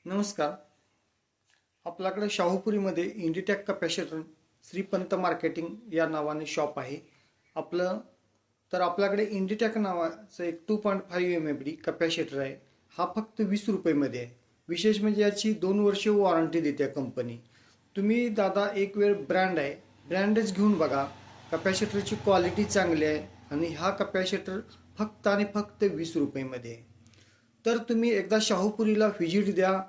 नमस्कार. आपल्याकडे शाहूपुरीमध्ये इंडिटॅक capacitor श्रीपंत marketing या नावाने शॉप आहे. आपल्याकडे इंडिटॅक नावाचं एक 2.5 MFD कपॅसिटर आहे. हा फक्त 20 रुपयेमध्ये आहे. विशेष म्हणजे याची 2 वर्षे वॉरंटी देते कंपनी. तुम्ही दादा एक वेळ ब्रँडच घेऊन बघा. कपॅसिटरची क्वालिटी चांगली आहे आणि हा कपॅसिटर फक्त आणि फक्त 20 रुपयेमध्ये आहे. तर तुम्ही एकदा शाहूपुरीला व्हिजिट द्या.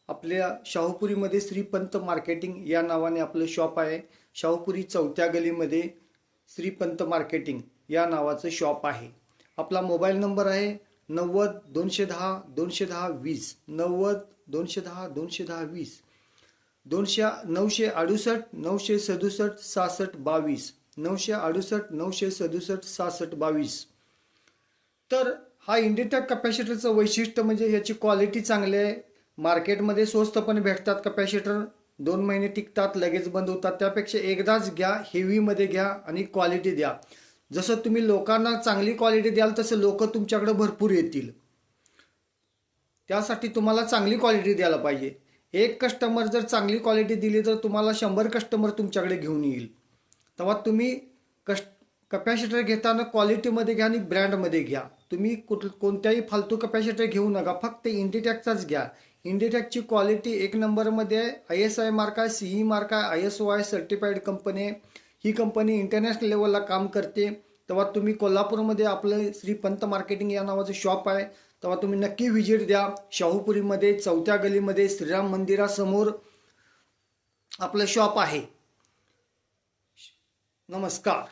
आपल्या शाहूपुरीमध्ये श्रीपंत मार्केटिंग या नावाने आपलं शॉप आहे. शाहूपुरी 4थ्या गलीमध्ये श्रीपंत मार्केटिंग या नावाचं शॉप आहे. आपला मोबाईल नंबर आहे 90 210 210 20 90 210 210 20 968 967 66 22 968 967 66 22. तर हा इंडिटॅक कपॅसिटरचं वैशिष्ट्य म्हणजे ह्याची क्वालिटी चांगली आहे. मार्केटमध्ये स्वस्तपणे भेटतात कपॅसिटर, 2 महिने टिकतात, लगेच बंद होतात. त्यापेक्षा एकदाच घ्या, हेवीमध्ये घ्या आणि क्वालिटी द्या. जसं तुम्ही लोकांना चांगली क्वालिटी द्याल तसं लोक तुमच्याकडे भरपूर येतील. त्यासाठी तुम्हाला चांगली क्वालिटी द्यायला पाहिजे. एक कस्टमर जर चांगली क्वालिटी दिली तर तुम्हाला 100 कस्टमर तुमच्याकडे घेऊन येईल. तेव्हा तुम्ही कपॅसिटर घेताना क्वालिटीमध्ये घ्या आणि ब्रँडमध्ये घ्या. तुम्ही कोणत्याही फालतू कपॅसिटर घेऊ नका, फक्त इंडिटॅकचाच घ्या. इंडिटॅकची क्वालिटी 1 नंबरमध्ये आहे. ISI मार्क आहे, CE मार्क आहे, ISOI सर्टिफाईड कंपनी आहे. ही कंपनी इंटरनॅशनल लेवलला काम करते. तेव्हा तुम्ही कोल्हापूरमध्ये आपलं श्रीपंत मार्केटिंग या नावाचं शॉप आहे. तेव्हा तुम्ही नक्की व्हिजिट द्या. शाहूपुरीमध्ये 4थ्या गलीमध्ये श्रीराम मंदिरासमोर आपलं शॉप आहे. नमस्कार.